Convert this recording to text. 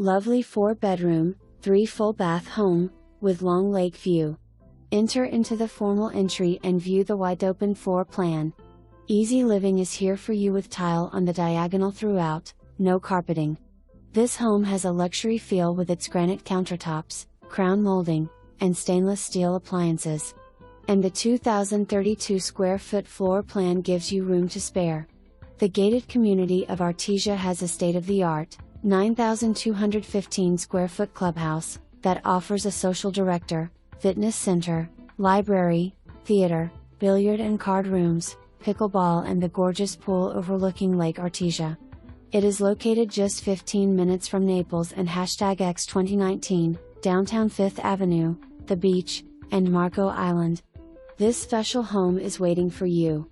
Lovely 4-bedroom, 3 full bath home, with long lake view. Enter into the formal entry and view the wide open floor plan. Easy living is here for you with tile on the diagonal throughout, no carpeting. This home has a luxury feel with its granite countertops, crown molding, and stainless steel appliances. And the 2,032 square foot floor plan gives you room to spare. The gated community of Artesia has a state-of-the-art, 9,215 square foot clubhouse, that offers a social director, fitness center, library, theater, billiard and card rooms, pickleball and the gorgeous pool overlooking Lake Artesia. It is located just 15 minutes from Naples and #X 2019, downtown 5th Avenue, the beach, and Marco Island. This special home is waiting for you.